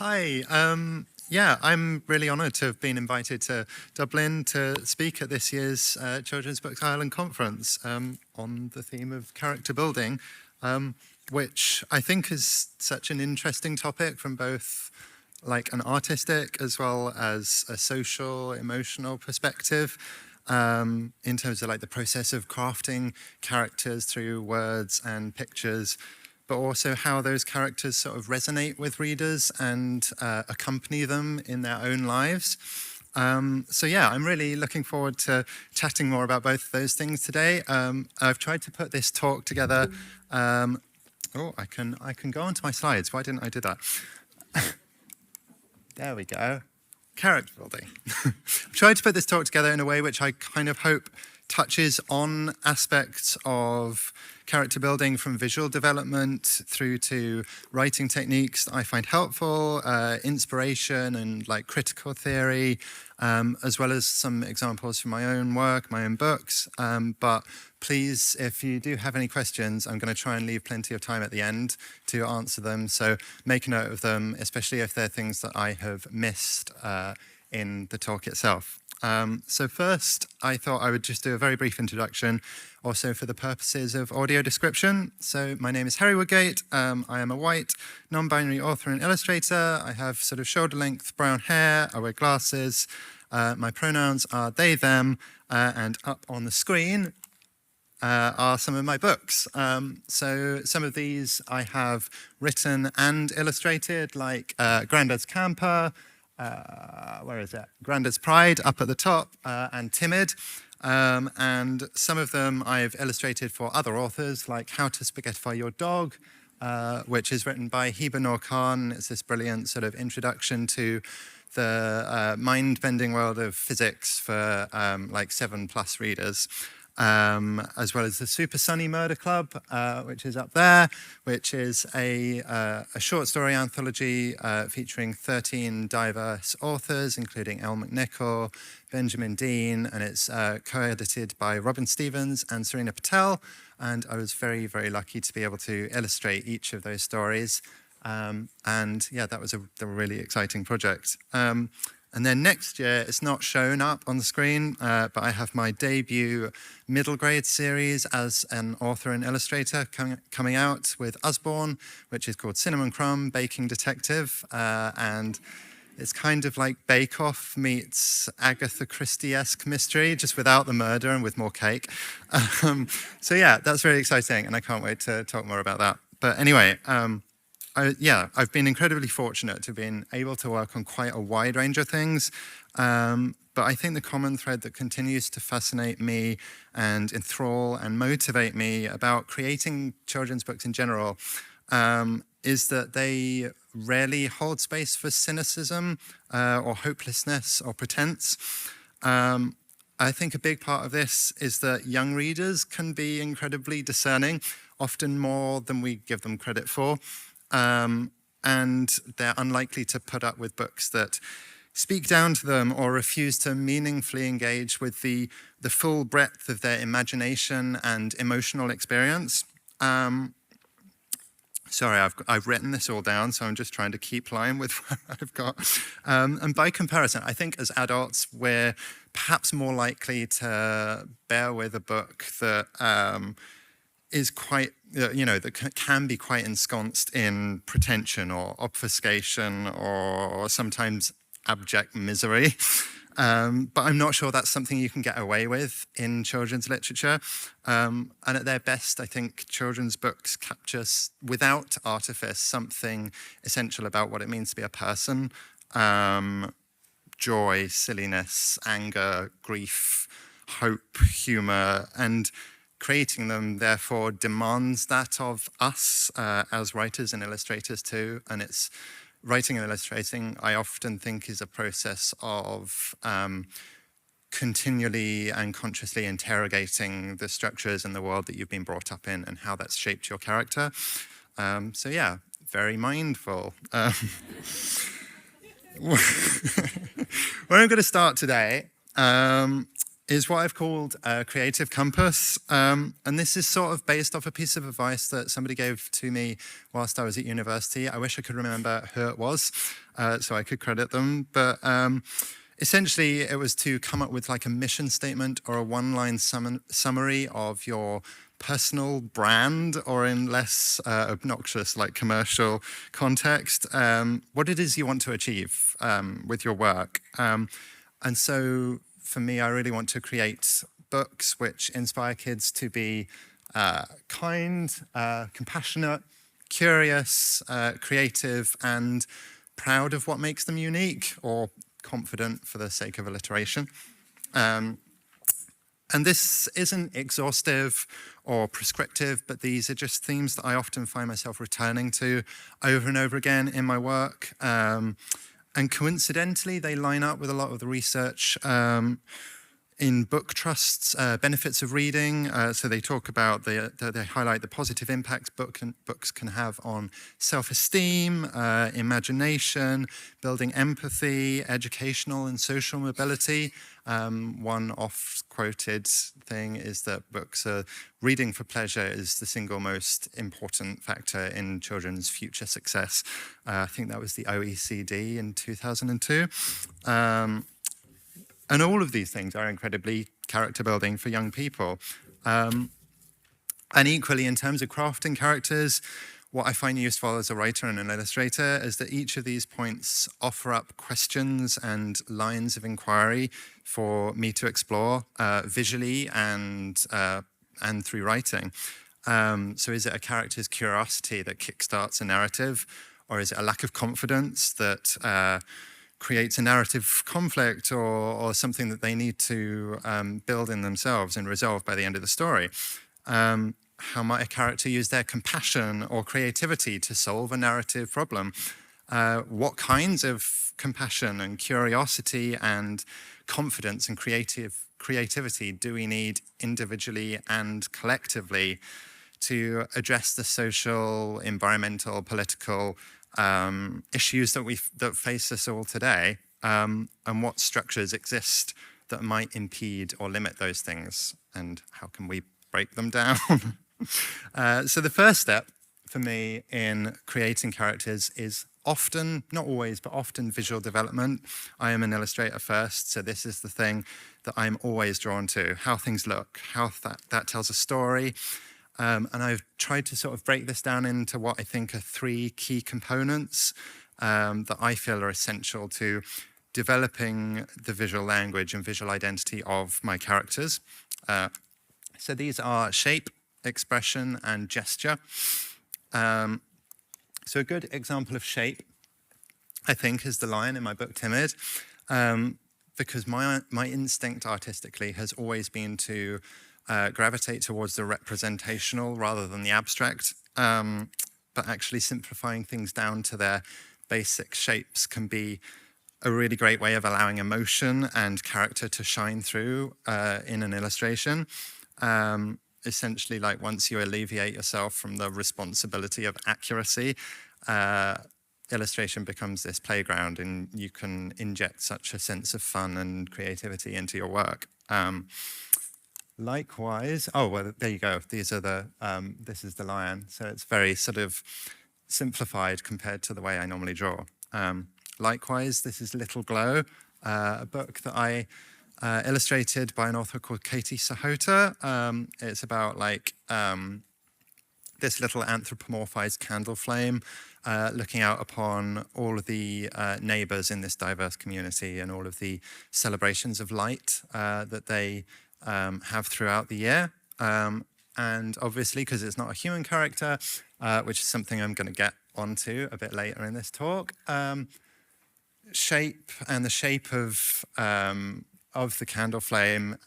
Hi. Yeah, I'm really honoured to have been invited to Dublin to speak at this year's Children's Books Ireland Conference on the theme of character building, which I think is such an interesting topic from both like an artistic as well as a social, emotional perspective. In terms of like the process of crafting characters through words and pictures, but also how those characters sort of resonate with readers and accompany them in their own lives. So yeah, I'm really looking forward to chatting more about both of those things today. I've tried to put this talk together. I can go onto my slides. Why didn't I do that? There we go. Character building. I've tried to put this talk together in a way which I kind of hope touches on aspects of character building from visual development through to writing techniques that I find helpful, inspiration and like critical theory, as well as some examples from my own work, my own books. But please, if you do have any questions, I'm going to try and leave plenty of time at the end to answer them. So make a note of them, especially if they're things that I have missed in the talk itself. So first, I thought I would just do a very brief introduction, also for the purposes of audio description. So my name is Harry Woodgate. I am a white, non-binary author and illustrator. I have sort of shoulder-length brown hair. I wear glasses. My pronouns are they, them, and up on the screen are some of my books. So some of these I have written and illustrated, like Grandad's Camper, where is it? Grandad's Pride up at the top, and Timid. And some of them I've illustrated for other authors, like How to Spaghettify Your Dog, which is written by Heba Noor Khan. It's this brilliant sort of introduction to the mind-bending world of physics for like 7+ readers. As well as the Super Sunny Murder Club, which is up there, which is a short story anthology featuring 13 diverse authors, including Elle McNichol, Benjamin Dean, and it's co-edited by Robin Stevens and Serena Patel. And I was very, very lucky to be able to illustrate each of those stories. And yeah, that was a really exciting project. And then next year, it's not shown up on the screen, but I have my debut middle grade series as an author and illustrator coming out with Usborne, which is called Cinnamon Crumb Baking Detective. And it's kind of like Bake Off meets Agatha Christie-esque mystery, just without the murder and with more cake. So yeah, that's very exciting, and I can't wait to talk more about that. But anyway, I've been incredibly fortunate to have been able to work on quite a wide range of things. But I think the common thread that continues to fascinate me and enthrall and motivate me about creating children's books in general is that they rarely hold space for cynicism or hopelessness or pretense. I think a big part of this is that young readers can be incredibly discerning, often more than we give them credit for. And they're unlikely to put up with books that speak down to them or refuse to meaningfully engage with the full breadth of their imagination and emotional experience. Sorry, I've written this all down, so I'm just trying to keep line with what I've got. And by comparison, I think as adults, we're perhaps more likely to bear with a book that is quite, that can be quite ensconced in pretension or obfuscation or sometimes abject misery. But I'm not sure that's something you can get away with in children's literature. And at their best, I think children's books capture, without artifice, something essential about what it means to be a person. Joy, silliness, anger, grief, hope, humor, and creating them, therefore, demands that of us as writers and illustrators too. And it's writing and illustrating, I often think, is a process of continually and consciously interrogating the structures and the world that you've been brought up in and how that's shaped your character. So yeah, very mindful. Where I'm going to start today is what I've called a creative compass. And this is sort of based off a piece of advice that somebody gave to me whilst I was at university. I wish I could remember who it was, so I could credit them. But essentially, it was to come up with like a mission statement or a one-line summary of your personal brand, or in less obnoxious, like commercial context, what it is you want to achieve with your work. And so for me, I really want to create books which inspire kids to be kind, compassionate, curious, creative, and proud of what makes them unique, or confident for the sake of alliteration. And this isn't exhaustive or prescriptive, but these are just themes that I often find myself returning to over and over again in my work. And coincidentally, they line up with a lot of the research in book trusts, benefits of reading. So they talk about, they highlight the positive impacts books can have on self-esteem, imagination, building empathy, educational and social mobility. One oft-quoted thing is that reading for pleasure is the single most important factor in children's future success. I think that was the OECD in 2002. And all of these things are incredibly character building for young people. And equally, in terms of crafting characters, what I find useful as a writer and an illustrator is that each of these points offer up questions and lines of inquiry for me to explore visually and through writing. So is it a character's curiosity that kickstarts a narrative, or is it a lack of confidence that creates a narrative conflict, or something that they need to build in themselves and resolve by the end of the story? How might a character use their compassion or creativity to solve a narrative problem? What kinds of compassion and curiosity and confidence and creativity do we need individually and collectively to address the social, environmental, political issues that face us all today, and what structures exist that might impede or limit those things, and how can we break them down? So the first step for me in creating characters is often, not always, but often visual development. I am an illustrator first, so this is the thing that I'm always drawn to: how things look, how that tells a story. And I've tried to sort of break this down into what I think are three key components that I feel are essential to developing the visual language and visual identity of my characters. So these are shape, expression, and gesture. So a good example of shape, I think, is the lion in my book Timid, because my instinct artistically has always been to gravitate towards the representational rather than the abstract, but actually simplifying things down to their basic shapes can be a really great way of allowing emotion and character to shine through in an illustration. Essentially, like, once you alleviate yourself from the responsibility of accuracy, illustration becomes this playground, and you can inject such a sense of fun and creativity into your work. Likewise, oh, well, there you go. These are this is the lion. So it's very sort of simplified compared to the way I normally draw. Likewise, this is Little Glow, a book that I illustrated by an author called Katie Sahota. It's about this little anthropomorphized candle flame looking out upon all of the neighbors in this diverse community and all of the celebrations of light that they have throughout the year. And obviously, because it's not a human character, which is something I'm going to get onto a bit later in this talk, shape and the shape of the candle flame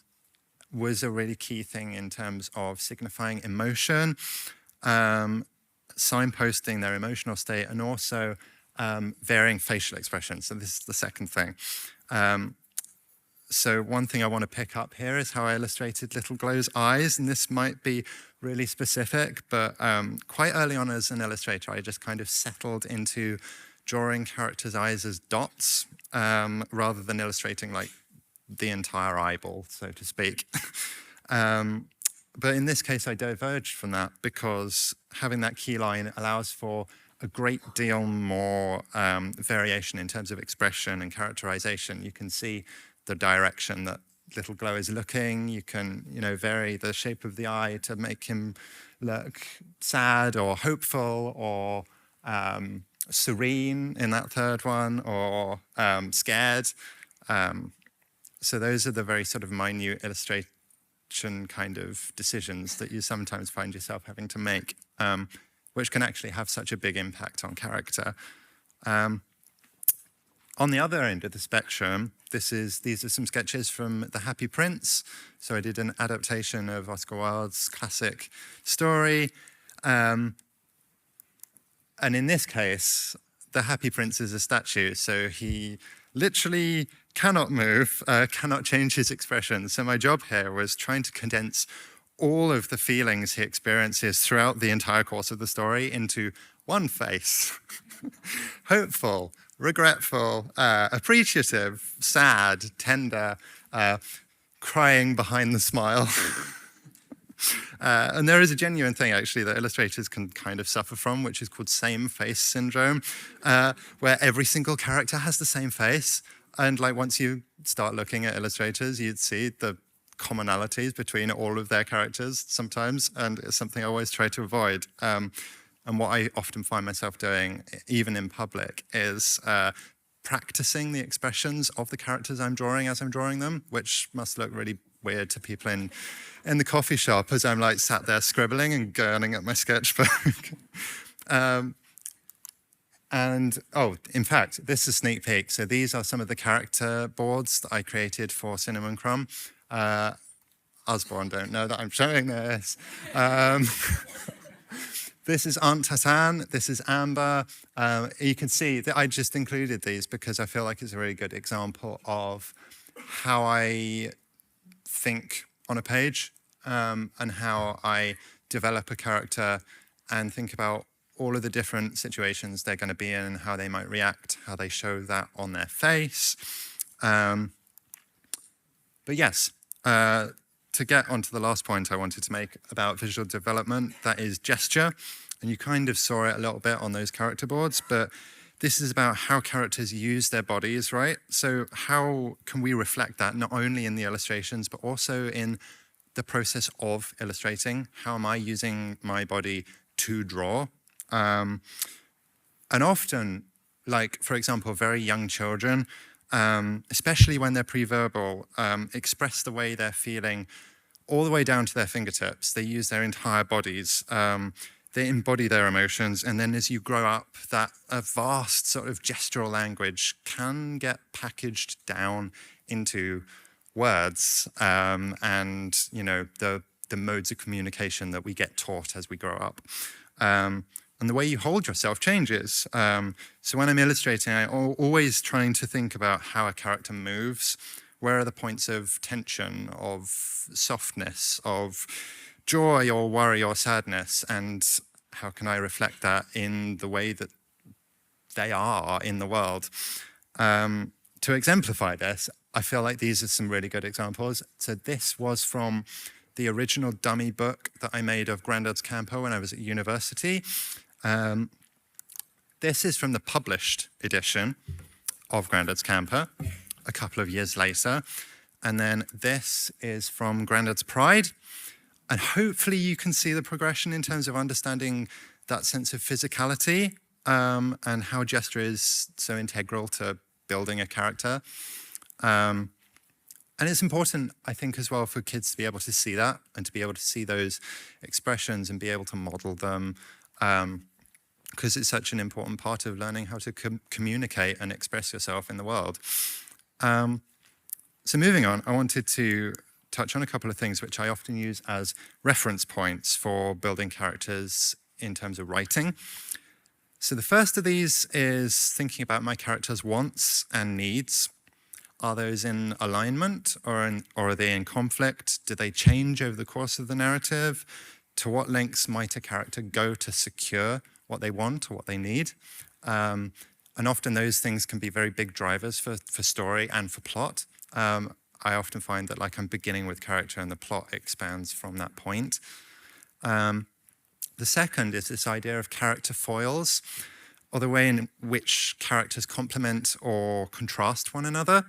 was a really key thing in terms of signifying emotion, signposting their emotional state, and also varying facial expressions. So this is the second thing. So one thing I want to pick up here is how I illustrated Little Glow's eyes, and this might be really specific, but quite early on as an illustrator, I just kind of settled into drawing characters' eyes as dots rather than illustrating like the entire eyeball, so to speak. But in this case, I diverged from that because having that key line allows for a great deal more variation in terms of expression and characterization. You can see the direction that Little Glow is looking. You can, vary the shape of the eye to make him look sad or hopeful or serene in that third one, or scared. So those are the very sort of minute illustration kind of decisions that you sometimes find yourself having to make, which can actually have such a big impact on character. On the other end of the spectrum, these are some sketches from The Happy Prince. So I did an adaptation of Oscar Wilde's classic story. And in this case, the Happy Prince is a statue, so he literally cannot move, cannot change his expression. So my job here was trying to condense all of the feelings he experiences throughout the entire course of the story into one face. Hopeful, regretful, appreciative, sad, tender, crying behind the smile. And there is a genuine thing, actually, that illustrators can kind of suffer from, which is called same face syndrome, where every single character has the same face. And once you start looking at illustrators, you'd see the commonalities between all of their characters sometimes, and it's something I always try to avoid. And what I often find myself doing, even in public, is practicing the expressions of the characters I'm drawing as I'm drawing them, which must look really weird to people in the coffee shop as I'm sat there scribbling and gurning at my sketchbook. In fact, this is a sneak peek. So these are some of the character boards that I created for Cinnamon Crumb. Osborne don't know that I'm showing this. This is Aunt Hassan, this is Amber. You can see that I just included these because I feel like it's a really good example of how I think on a page, and how I develop a character and think about all of the different situations they're going to be in and how they might react, how they show that on their face. But yes, to get onto the last point I wanted to make about visual development, that is gesture. And you kind of saw it a little bit on those character boards, but this is about how characters use their bodies, right? So how can we reflect that not only in the illustrations, but also in the process of illustrating? How am I using my body to draw? And often, for example, very young children, especially when they're pre-verbal, express the way they're feeling all the way down to their fingertips. They use their entire bodies. They embody their emotions, and then as you grow up, that a vast sort of gestural language can get packaged down into words, and the modes of communication that we get taught as we grow up. And the way you hold yourself changes. So when I'm illustrating, I'm always trying to think about how a character moves. Where are the points of tension, of softness, of joy or worry or sadness, and how can I reflect that in the way that they are in the world? To exemplify this, I feel like these are some really good examples. So this was from the original dummy book that I made of Grandad's Camper when I was at university. This is from the published edition of Grandad's Camper a couple of years later. And then this is from Grandad's Pride. And hopefully you can see the progression in terms of understanding that sense of physicality, and how gesture is so integral to building a character. And it's important, I think, as well for kids to be able to see that and to be able to see those expressions and be able to model them, because it's such an important part of learning how to communicate and express yourself in the world. So moving on, I wanted to touch on a couple of things which I often use as reference points for building characters in terms of writing. So the first of these is thinking about my character's wants and needs. Are those in alignment or are they in conflict? Do they change over the course of the narrative? To what lengths might a character go to secure what they want or what they need? And often those things can be very big drivers for story and for plot. I often find that like I'm beginning with character and the plot expands from that point. The second is this idea of character foils, or the way in which characters complement or contrast one another.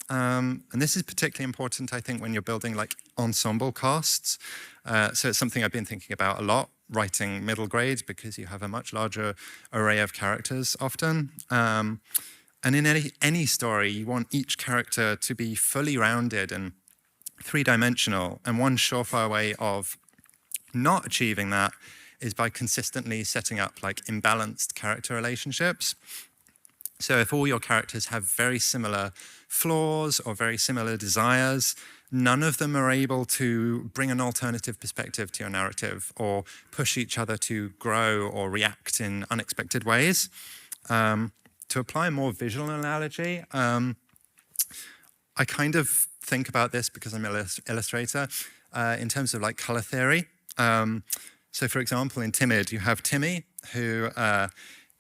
And this is particularly important, I think, when you're building like ensemble casts. So it's something I've been thinking about a lot, writing middle grade, because you have a much larger array of characters often. And in any story, you want each character to be fully rounded and three-dimensional. And one surefire way of not achieving that is by consistently setting up like imbalanced character relationships. So if all your characters have very similar flaws or very similar desires, none of them are able to bring an alternative perspective to your narrative or push each other to grow or react in unexpected ways. To apply a more visual analogy, I kind of think about this because I'm an illustrator in terms of like color theory. So for example, in Timid, you have Timmy, who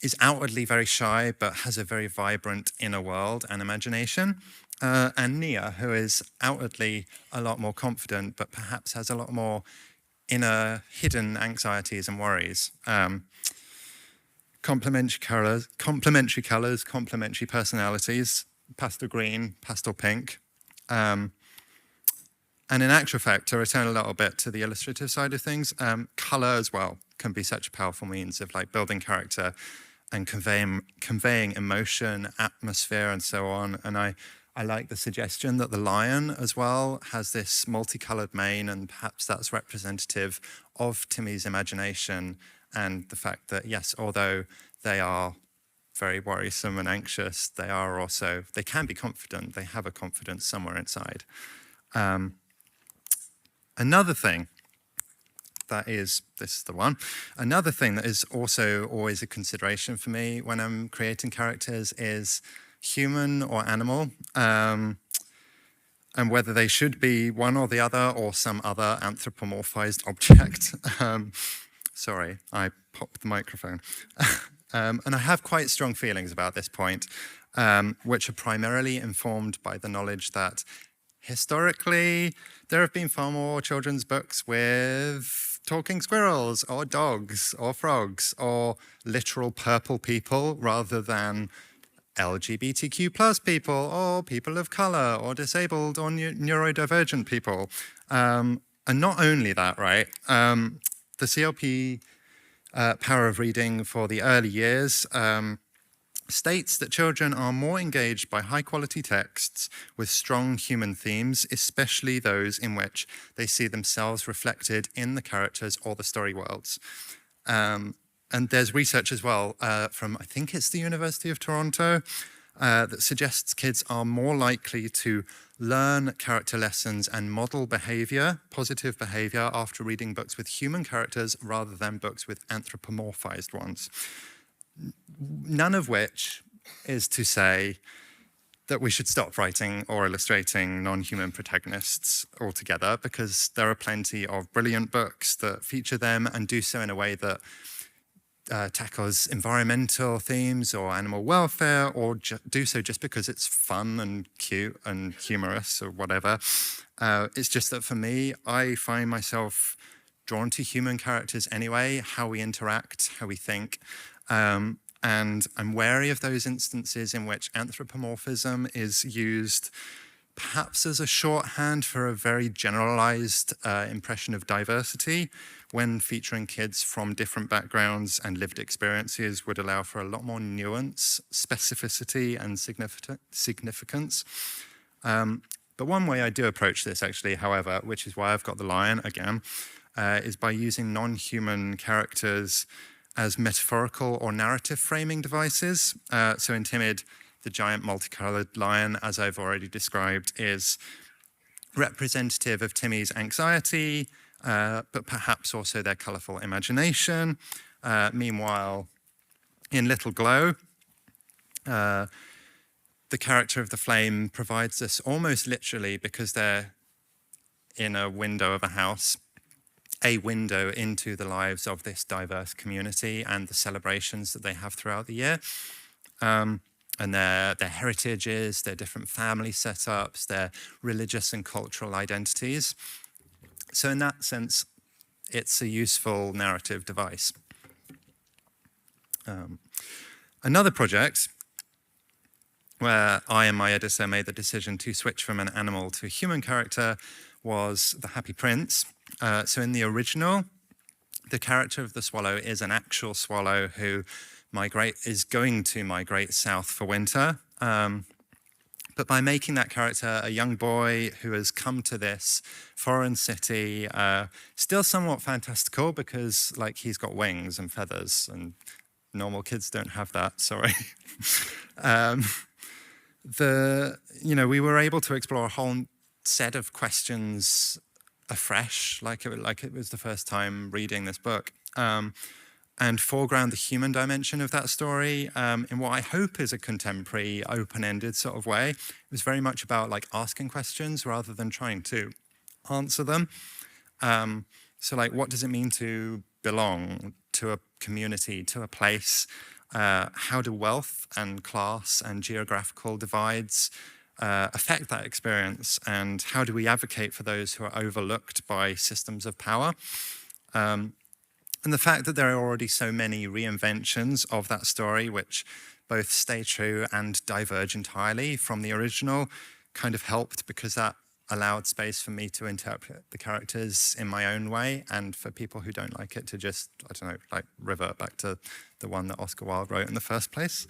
is outwardly very shy, but has a very vibrant inner world and imagination. And Nia, who is outwardly a lot more confident, but perhaps has a lot more inner hidden anxieties and worries. Complementary colors, complementary personalities, pastel green, pastel pink. And in actual fact, to return a little bit to the illustrative side of things, color as well can be such a powerful means of like building character and conveying emotion, atmosphere, and so on. And I like the suggestion that the lion as well has this multicolored mane, and perhaps that's representative of Timmy's imagination and the fact that, yes, although they are very worrisome and anxious, they can be confident. They have a confidence somewhere inside. Another thing that is, this is the one, another thing that is also always a consideration for me when I'm creating characters is human or animal, and whether they should be one or the other or some other anthropomorphized object. Sorry, I popped the microphone. And I have quite strong feelings about this point, which are primarily informed by the knowledge that historically, there have been far more children's books with talking squirrels or dogs or frogs or literal purple people rather than LGBTQ plus people or people of color or disabled or neurodivergent people. And not only that, right? The CLP Power of Reading for the early years states that children are more engaged by high-quality texts with strong human themes, especially those in which they see themselves reflected in the characters or the story worlds. And there's research as well from, I think it's the University of Toronto, that suggests kids are more likely to learn character lessons and model behavior, positive behavior, after reading books with human characters rather than books with anthropomorphized ones. None of which is to say that we should stop writing or illustrating non-human protagonists altogether, because there are plenty of brilliant books that feature them and do so in a way that tackles environmental themes or animal welfare, or do so just because it's fun and cute and humorous or whatever. It's just that for me, I find myself drawn to human characters anyway, how we interact, how we think. And I'm wary of those instances in which anthropomorphism is used perhaps as a shorthand for a very generalized impression of diversity, when featuring kids from different backgrounds and lived experiences would allow for a lot more nuance, specificity, and significance. But one way I do approach this actually, however, which is why I've got the lion again, is by using non-human characters as metaphorical or narrative framing devices. So in Timid, the giant multicolored lion, as I've already described, is representative of Timmy's anxiety, but perhaps also their colorful imagination. Meanwhile, in Little Glow, the character of the flame provides us almost literally, because they're in a window of a house, a window into the lives of this diverse community and the celebrations that they have throughout the year. and their heritages, their different family setups, their religious and cultural identities. So in that sense, it's a useful narrative device. Another project where I and my editor made the decision to switch from an animal to a human character was The Happy Prince. So in the original, the character of the swallow is an actual swallow who is going to migrate south for winter. But by making that character a young boy who has come to this foreign city, still somewhat fantastical because like he's got wings and feathers, and normal kids don't have that, sorry. We were able to explore a whole set of questions afresh, like it was the first time reading this book, and foreground the human dimension of that story in what I hope is a contemporary, open-ended sort of way. It was very much about like asking questions rather than trying to answer them. So like, what does it mean to belong to a community, to a place? How do wealth and class and geographical divides affect that experience? And how do we advocate for those who are overlooked by systems of power? And the fact that there are already so many reinventions of that story, which both stay true and diverge entirely from the original, kind of helped because that allowed space for me to interpret the characters in my own way, and for people who don't like it to just, I don't know, like revert back to the one that Oscar Wilde wrote in the first place.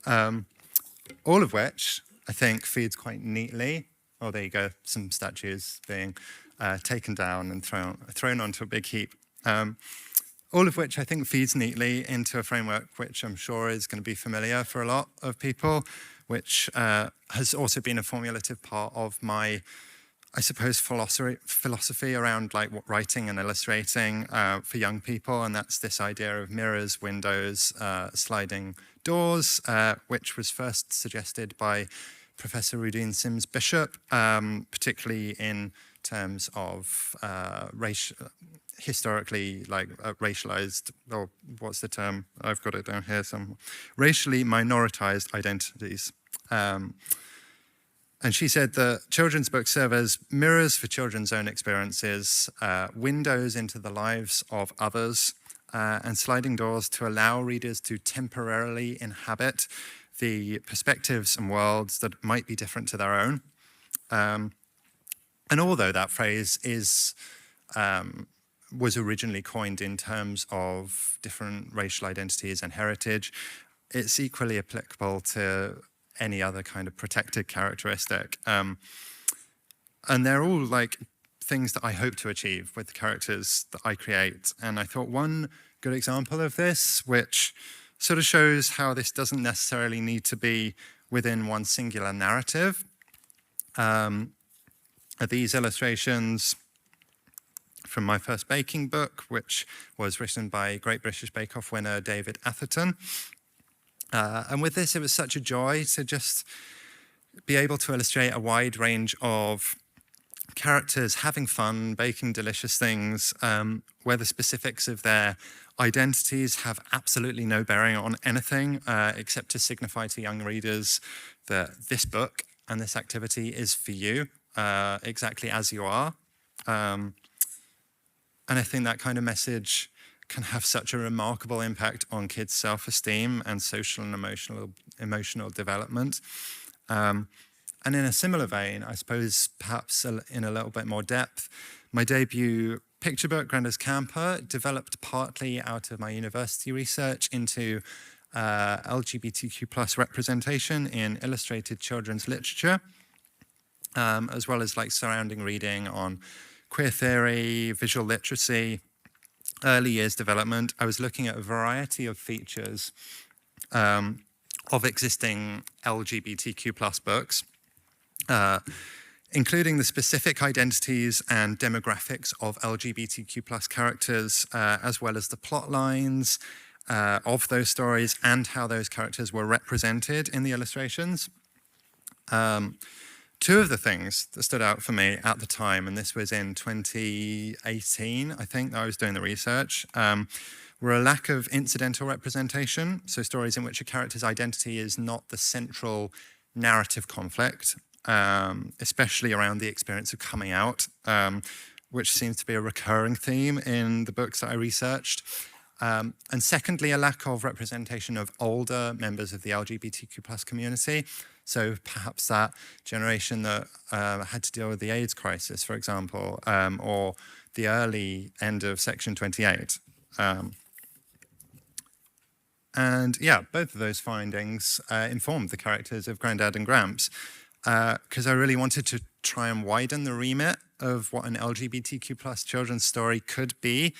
All of which I think feeds quite neatly. Oh, there you go, some statues being taken down and thrown onto a big heap. All of which I think feeds neatly into a framework which I'm sure is going to be familiar for a lot of people, which has also been a formulative part of my, I suppose, philosophy around like writing and illustrating for young people, and that's this idea of mirrors, windows, sliding doors, which was first suggested by Professor Rudine Sims Bishop, particularly in terms of historically like racialized, or what's the term? I've got it down here somewhere. Racially minoritized identities. And she said that children's books serve as mirrors for children's own experiences, windows into the lives of others, and sliding doors to allow readers to temporarily inhabit the perspectives and worlds that might be different to their own. And although that phrase was originally coined in terms of different racial identities and heritage, it's equally applicable to any other kind of protected characteristic. And they're all like things that I hope to achieve with the characters that I create. And I thought one good example of this, which sort of shows how this doesn't necessarily need to be within one singular narrative, are these illustrations from my first baking book, which was written by Great British Bake Off winner David Atherton. And with this, it was such a joy to just be able to illustrate a wide range of characters having fun, baking delicious things, where the specifics of their identities have absolutely no bearing on anything, except to signify to young readers that this book and this activity is for you, exactly as you are. And I think that kind of message can have such a remarkable impact on kids' self-esteem and social and emotional development. And in a similar vein, I suppose perhaps in a little bit more depth, my debut picture book, Grandad's Camper, developed partly out of my university research into LGBTQ+ representation in illustrated children's literature, as well as like surrounding reading on queer theory, visual literacy, early years development. I was looking at a variety of features of existing LGBTQ+ books, including the specific identities and demographics of LGBTQ+ characters, as well as the plot lines of those stories and how those characters were represented in the illustrations. Two of the things that stood out for me at the time, and this was in 2018, I think, that I was doing the research, were a lack of incidental representation, so stories in which a character's identity is not the central narrative conflict, especially around the experience of coming out, which seems to be a recurring theme in the books that I researched. And secondly, a lack of representation of older members of the LGBTQ plus community. So perhaps that generation that had to deal with the AIDS crisis, for example, or the early end of Section 28. And yeah, both of those findings informed the characters of Grandad and Gramps, because I really wanted to try and widen the remit of what an LGBTQ plus children's story could be,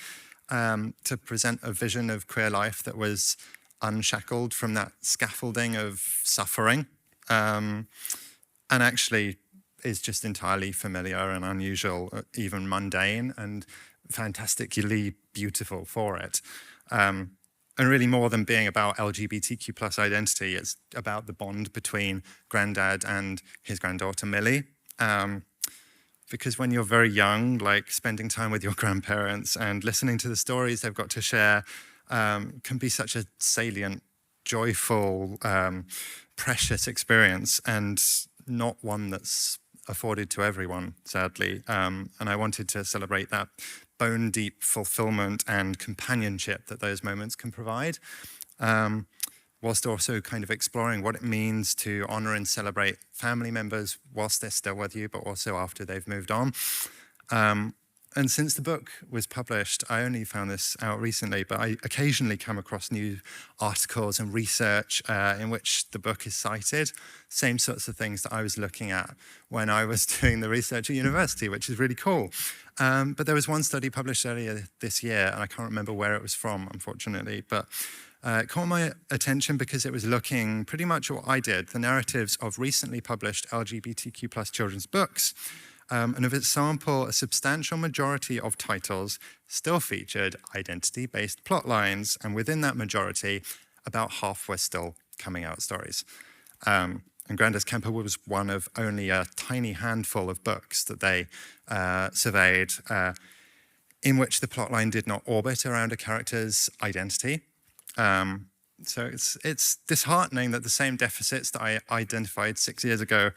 to present a vision of queer life that was unshackled from that scaffolding of suffering, and actually is just entirely familiar and unusual, even mundane, and fantastically beautiful for it. And really, more than being about LGBTQ plus identity, it's about the bond between Grandad and his granddaughter Millie. Because when you're very young, like spending time with your grandparents and listening to the stories they've got to share can be such a salient, joyful, precious experience, and not one that's afforded to everyone, sadly. And I wanted to celebrate that bone-deep fulfillment and companionship that those moments can provide, whilst also kind of exploring what it means to honor and celebrate family members whilst they're still with you, but also after they've moved on. And since the book was published, I only found this out recently, but I occasionally come across new articles and research in which the book is cited. Same sorts of things that I was looking at when I was doing the research at university, which is really cool. But there was one study published earlier this year, and I can't remember where it was from, unfortunately, but it caught my attention because it was looking pretty much what I did, the narratives of recently published LGBTQ plus children's books. And of its sample, a substantial majority of titles still featured identity-based plot lines, and within that majority, about half were still coming out stories. And Grandad's Camper was one of only a tiny handful of books that they surveyed in which the plotline did not orbit around a character's identity. So it's disheartening that the same deficits that I identified 6 years ago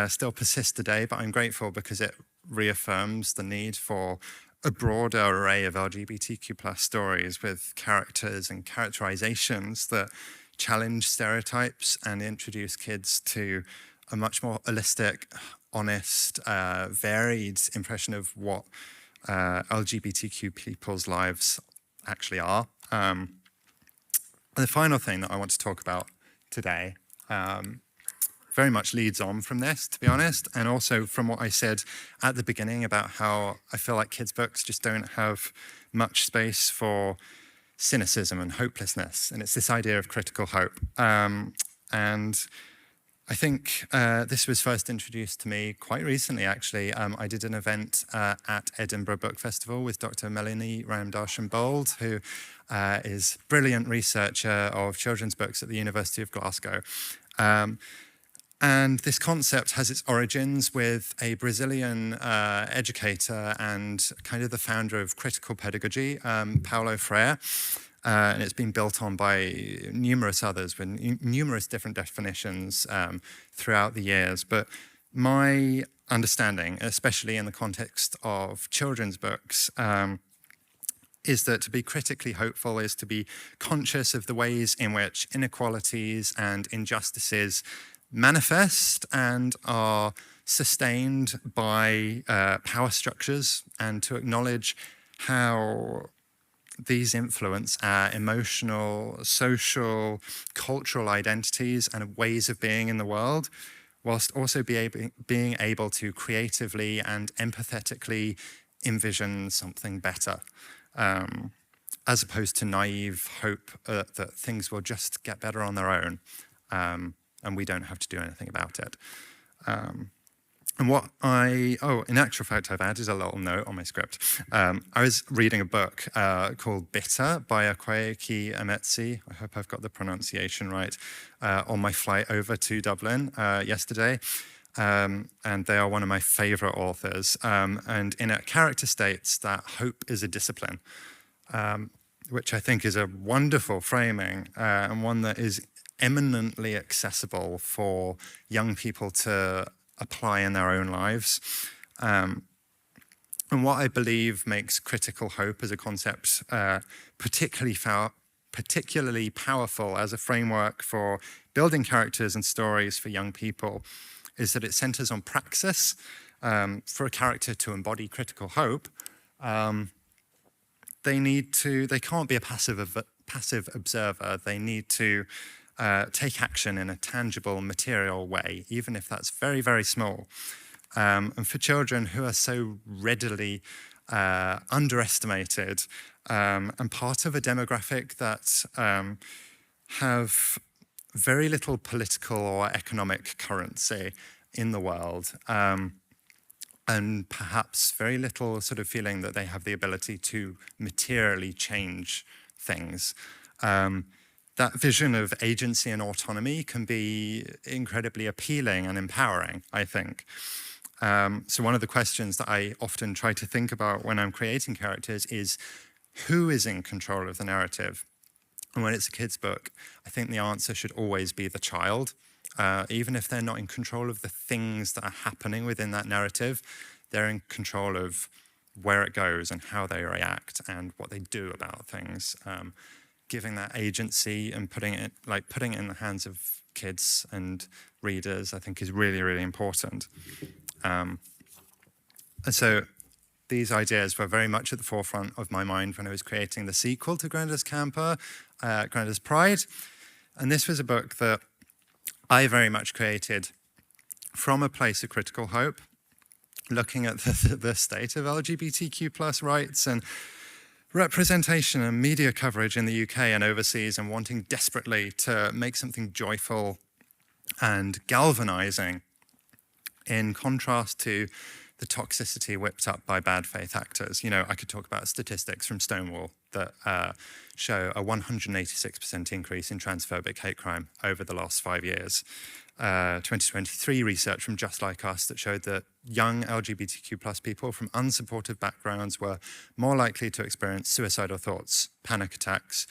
still persist today, but I'm grateful because it reaffirms the need for a broader array of LGBTQ plus stories with characters and characterizations that challenge stereotypes and introduce kids to a much more holistic, honest, varied impression of what LGBTQ people's lives actually are. And the final thing that I want to talk about today very much leads on from this, to be honest, and also from what I said at the beginning about how I feel like kids' books just don't have much space for cynicism and hopelessness, and it's this idea of critical hope. And I think this was first introduced to me quite recently, actually. I did an event at Edinburgh Book Festival with Dr. Melanie Ramdarshan-Bold, who is a brilliant researcher of children's books at the University of Glasgow. And this concept has its origins with a Brazilian educator and kind of the founder of critical pedagogy, Paulo Freire. And it's been built on by numerous others with numerous different definitions throughout the years. But my understanding, especially in the context of children's books, is that to be critically hopeful is to be conscious of the ways in which inequalities and injustices manifest and are sustained by power structures, and to acknowledge how these influence our emotional, social, cultural identities and ways of being in the world, whilst also being able to creatively and empathetically envision something better, as opposed to naive hope that things will just get better on their own, and we don't have to do anything about it. And what in actual fact, I've added a little note on my script. I was reading a book called Bitter by Akwaeke Emetse. I hope I've got the pronunciation right, on my flight over to Dublin yesterday. And they are one of my favorite authors. And in a character states that hope is a discipline, which I think is a wonderful framing and one that is eminently accessible for young people to apply in their own lives. And what I believe makes critical hope as a concept particularly powerful as a framework for building characters and stories for young people is that it centers on praxis. For a character to embody critical hope, they can't be a passive observer. They need to take action in a tangible, material way, even if that's very, very small. And for children who are so readily underestimated and part of a demographic that have very little political or economic currency in the world, and perhaps very little sort of feeling that they have the ability to materially change things. That vision of agency and autonomy can be incredibly appealing and empowering, I think. So one of the questions that I often try to think about when I'm creating characters is who is in control of the narrative? And when it's a kid's book, I think the answer should always be the child. Even if they're not in control of the things that are happening within that narrative, they're in control of where it goes and how they react and what they do about things. Giving that agency and putting it in the hands of kids and readers, I think is really, really important. And so these ideas were very much at the forefront of my mind when I was creating the sequel to Grandad's Camper, Grandad's Pride. And this was a book that I very much created from a place of critical hope, looking at the state of LGBTQ plus rights and representation and media coverage in the UK and overseas, and wanting desperately to make something joyful and galvanizing in contrast to the toxicity whipped up by bad faith actors. You know, I could talk about statistics from Stonewall that show a 186% increase in transphobic hate crime over the last 5 years. 2023 research from Just Like Us that showed that young LGBTQ plus people from unsupportive backgrounds were more likely to experience suicidal thoughts, panic attacks,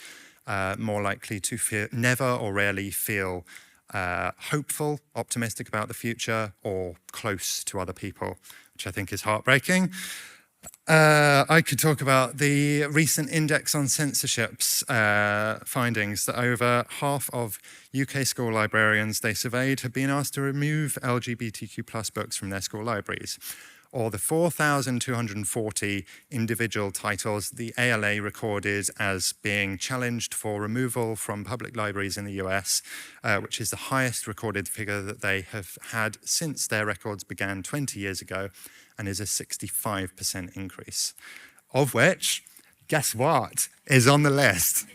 more likely to never or rarely feel hopeful, optimistic about the future, or close to other people, which I think is heartbreaking. I could talk about the recent Index on Censorship's findings that over half of UK school librarians they surveyed have been asked to remove LGBTQ plus books from their school libraries, or the 4,240 individual titles the ALA recorded as being challenged for removal from public libraries in the US, which is the highest recorded figure that they have had since their records began 20 years ago, and is a 65% increase, of which, guess what, is on the list.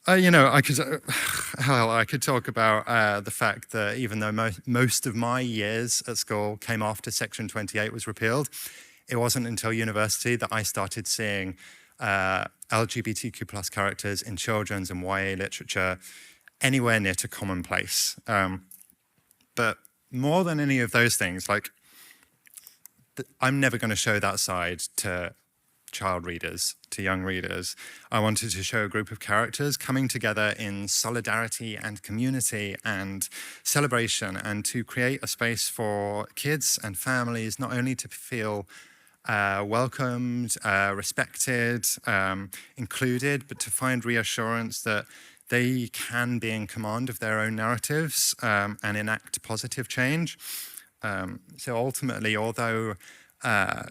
You know, I could talk about the fact that even though most of my years at school came after Section 28 was repealed, it wasn't until university that I started seeing LGBTQ plus characters in children's and YA literature anywhere near to commonplace. But more than any of those things, like, I'm never going to show that side to child readers, to young readers. I wanted to show a group of characters coming together in solidarity and community and celebration, and to create a space for kids and families not only to feel welcomed, respected, included, but to find reassurance that they can be in command of their own narratives and enact positive change. So ultimately, although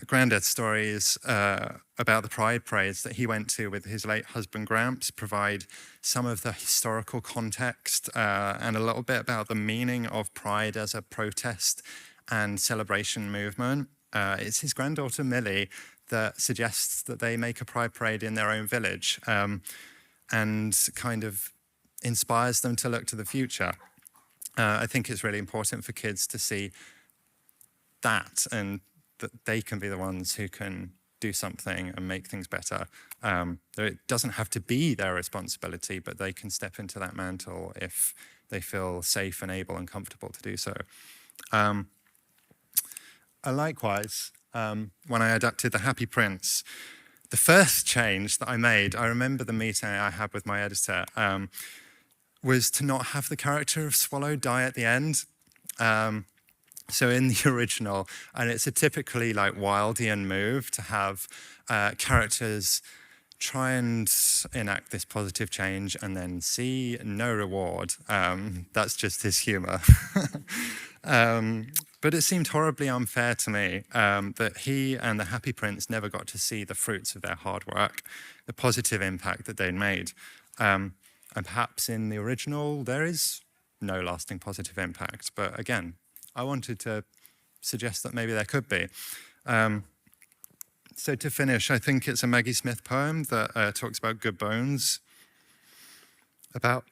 Grandad's stories about the Pride parades that he went to with his late husband Gramps provide some of the historical context and a little bit about the meaning of Pride as a protest and celebration movement, it's his granddaughter Millie that suggests that they make a Pride parade in their own village and kind of inspires them to look to the future. I think it's really important for kids to see that, and that they can be the ones who can do something and make things better. It doesn't have to be their responsibility, but they can step into that mantle if they feel safe and able and comfortable to do so. Likewise, when I adapted The Happy Prince. The first change that I made, I remember the meeting I had with my editor, was to not have the character of Swallow die at the end. So in the original, and it's a typically like Wildian move to have characters try and enact this positive change and then see no reward. That's just his humor. But it seemed horribly unfair to me that he and the Happy Prince never got to see the fruits of their hard work, the positive impact that they'd made. And perhaps in the original, there is no lasting positive impact. But again, I wanted to suggest that maybe there could be. So to finish, I think it's a Maggie Smith poem that talks about good bones. About,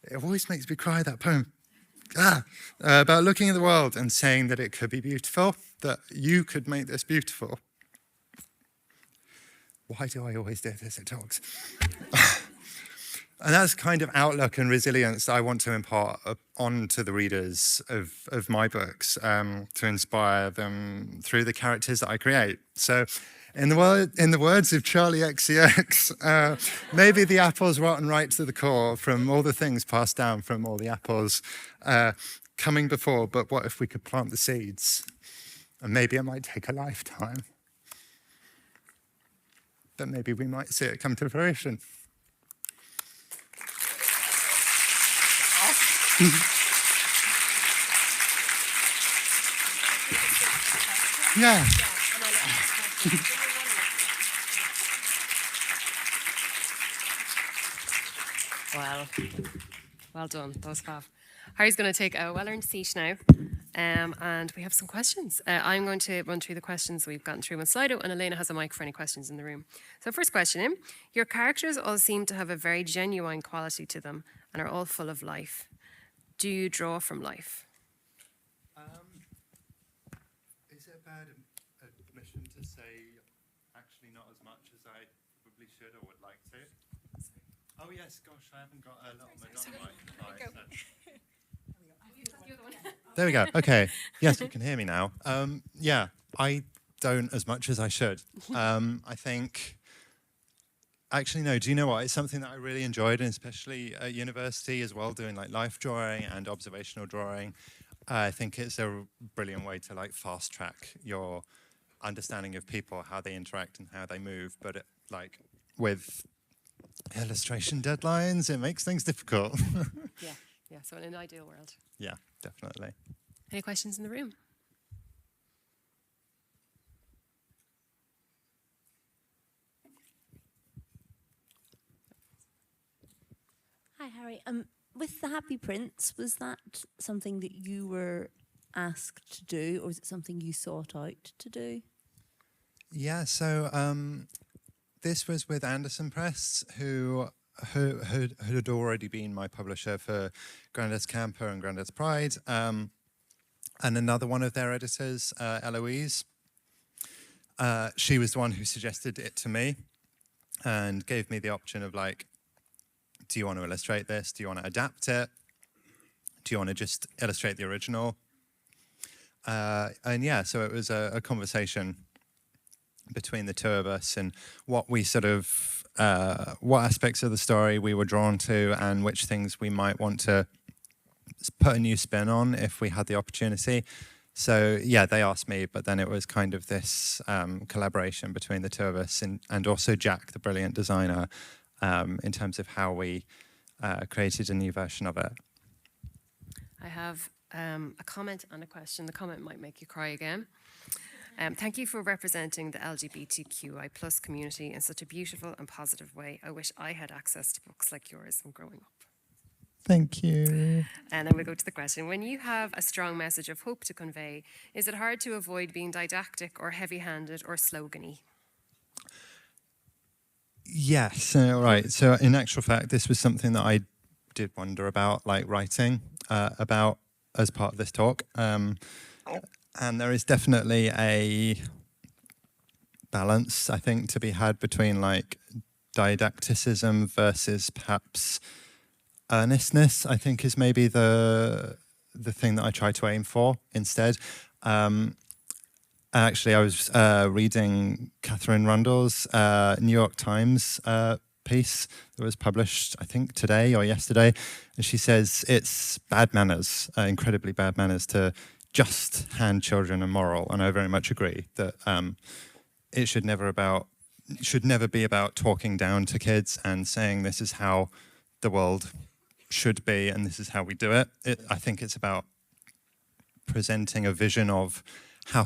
it always makes me cry, that poem. About looking at the world and saying that it could be beautiful, that you could make this beautiful. Why do I always do this at talks? And that's kind of outlook and resilience that I want to impart onto the readers of my books, to inspire them through the characters that I create. So in the words of Charlie XCX, maybe the apple's rotten right to the core from all the things passed down from all the apples coming before, but what if we could plant the seeds? And maybe it might take a lifetime, but maybe we might see it come to fruition. Yeah. Well done. That was fab. Harry's going to take a well-earned seat now, and we have some questions. I'm going to run through the questions we've gotten through on Slido, and Elena has a mic for any questions in the room. So first question, your characters all seem to have a very genuine quality to them and are all full of life. Do you draw from life? Is it a bad admission to say actually not as much as I probably should or would like to? Oh yes, gosh, I haven't got a little Madonna mic. There we go. Okay. Yes, you can hear me now. Yeah, I don't as much as I should. I think... Actually, no, do you know what? It's something that I really enjoyed, and especially at university as well, doing like life drawing and observational drawing. I think it's a brilliant way to like fast track your understanding of people, how they interact and how they move. But like with illustration deadlines, it makes things difficult. Yeah, so in an ideal world. Yeah, definitely. Any questions in the room? Hi, Harry. With The Happy Prince, was that something that you were asked to do, or was it something you sought out to do? Yeah, so this was with Anderson Press, who had already been my publisher for Grandad's Camper and Grandad's Pride, and another one of their editors, Eloise. She was the one who suggested it to me and gave me the option of like, do you want to illustrate this? Do you want to adapt it? Do you want to just illustrate the original? And yeah, so it was a conversation between the two of us and what we sort of, what aspects of the story we were drawn to and which things we might want to put a new spin on if we had the opportunity. So yeah, they asked me, but then it was kind of this collaboration between the two of us and also Jack, the brilliant designer, in terms of how we created a new version of it. I have a comment and a question. The comment might make you cry again. Thank you for representing the LGBTQI plus community in such a beautiful and positive way. I wish I had access to books like yours from growing up. Thank you. And then we go to the question. When you have a strong message of hope to convey, is it hard to avoid being didactic or heavy-handed or slogan-y? Yes, right. So in actual fact, this was something that I did wonder about, like writing about as part of this talk. And there is definitely a balance, I think, to be had between like didacticism versus perhaps earnestness, I think is maybe the thing that I try to aim for instead. Actually, I was reading Catherine Rundle's New York Times piece that was published, I think, today or yesterday. And she says it's bad manners, incredibly bad manners, to just hand children a moral. And I very much agree that it should never be about talking down to kids and saying this is how the world should be and this is how we do it. I think it's about presenting a vision of how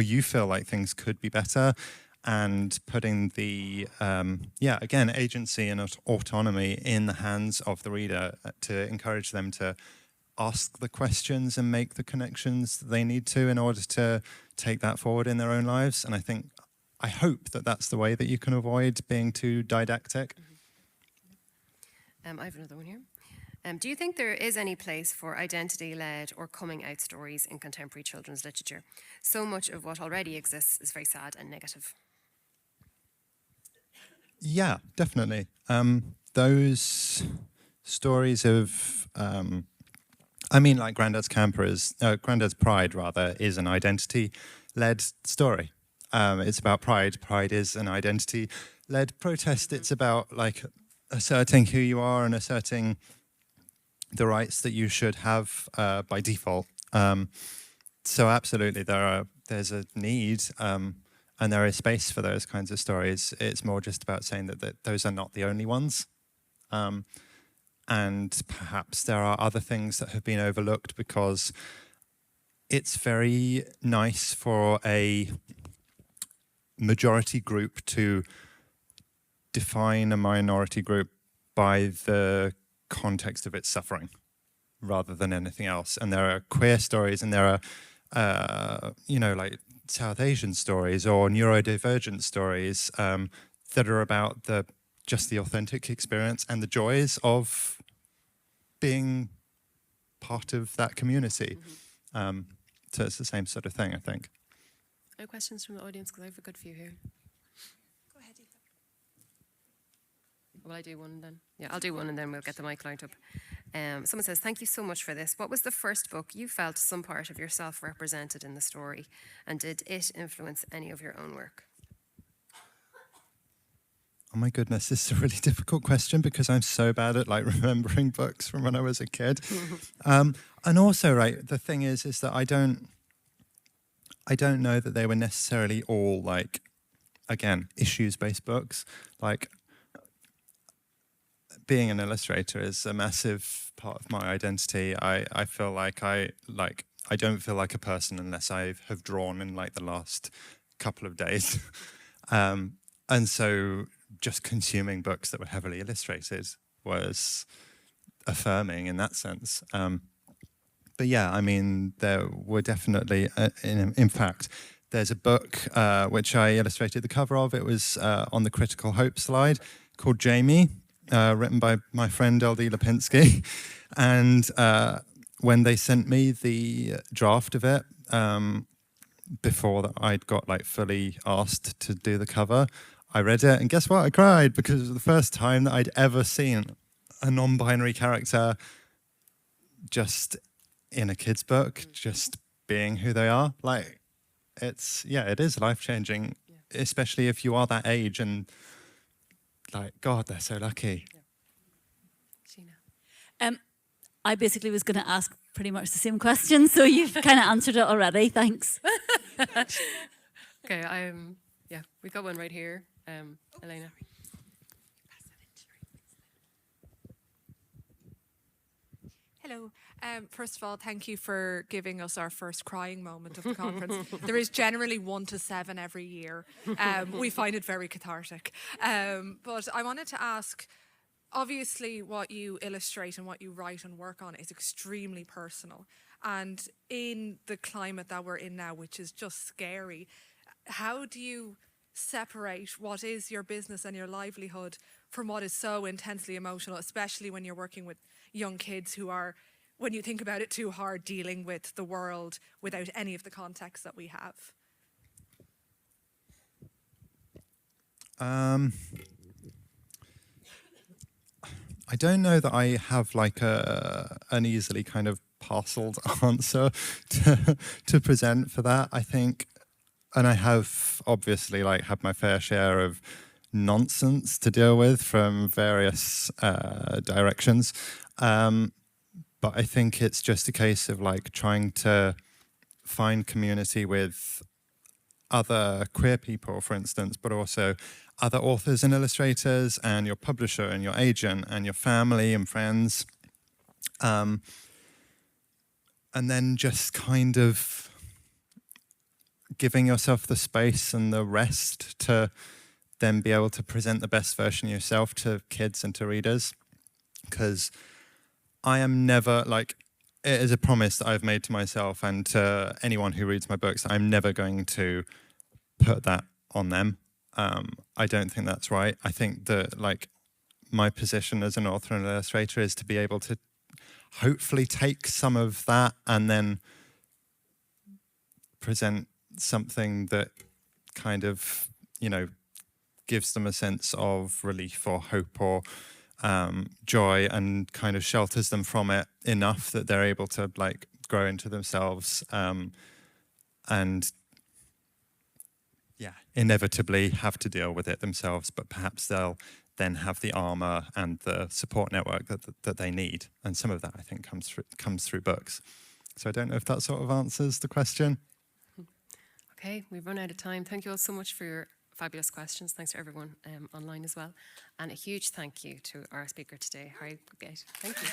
you feel like things could be better, and putting the again, agency and autonomy in the hands of the reader to encourage them to ask the questions and make the connections that they need to in order to take that forward in their own lives. And I hope that that's the way that you can avoid being too didactic. I have another one here. Do you think there is any place for identity-led or coming-out stories in contemporary children's literature? So much of what already exists is very sad and negative. Yeah, definitely. Those stories of, like Grandad's Grandad's Pride, rather, is an identity-led story. It's about pride. Pride is an identity-led protest. It's about like asserting who you are and asserting the rights that you should have by default. So absolutely, there's a need, and there is space for those kinds of stories. It's more just about saying that those are not the only ones. And perhaps there are other things that have been overlooked because it's very nice for a majority group to define a minority group by the context of its suffering rather than anything else. And there are queer stories, and there are, like South Asian stories or neurodivergent stories that are about just the authentic experience and the joys of being part of that community. So it's the same sort of thing, I think. No questions from the audience, because I have a good few here. Go ahead, Eva. Will I do one then? Yeah, I'll do one and then we'll get the mic lined up. Someone says, thank you so much for this. What was the first book you felt some part of yourself represented in the story? And did it influence any of your own work? Oh my goodness, this is a really difficult question because I'm so bad at remembering books from when I was a kid. And also, right, the thing is that I don't know that they were necessarily all again, issues-based books. Being an illustrator is a massive part of my identity. I feel like I don't feel like a person unless I have drawn in the last couple of days. And so just consuming books that were heavily illustrated was affirming in that sense. But yeah, there were definitely, in fact, there's a book which I illustrated the cover of. It was on the Critical Hope slide, called Jamie, written by my friend L.D. Lipinski. And when they sent me the draft of it, before that I'd got fully asked to do the cover, I read it, and guess what? I cried, because it was the first time that I'd ever seen a non-binary character just in a kid's book, just being who they are. It is life-changing, especially if you are that age, and God, they're so lucky. Sheena. I basically was going to ask pretty much the same question, so you've kind of answered it already. Thanks. Okay, we've got one right here. Elena. Hello. First of all, thank you for giving us our first crying moment of the conference. There is generally 1 to 7 every year. We find it very cathartic. But I wanted to ask, obviously what you illustrate and what you write and work on is extremely personal. And in the climate that we're in now, which is just scary, how do you separate what is your business and your livelihood from what is so intensely emotional, especially when you're working with young kids who are, when you think about it too hard, dealing with the world without any of the context that we have? I don't know that I have an easily kind of parceled answer to present for that. I think and I have obviously like had my fair share of nonsense to deal with from various directions. But I think it's just a case of like trying to find community with other queer people, for instance, but also other authors and illustrators and your publisher and your agent and your family and friends. And then just kind of giving yourself the space and the rest to then be able to present the best version of yourself to kids and to readers. Because I am never, like, it is a promise that I've made to myself and to anyone who reads my books, I'm never going to put that on them. I don't think that's right. I think that, like, my position as an author and illustrator is to be able to hopefully take some of that and then present something that kind of, you know, gives them a sense of relief or hope or joy, and kind of shelters them from it enough that they're able to like grow into themselves and inevitably have to deal with it themselves, but perhaps they'll then have the armor and the support network that they need, and some of that I think comes through books. So I don't know if that sort of answers the question. Okay, we've run out of time. Thank you all so much for your fabulous questions. Thanks to everyone online as well. And a huge thank you to our speaker today, Harry Woodgate. Thank you.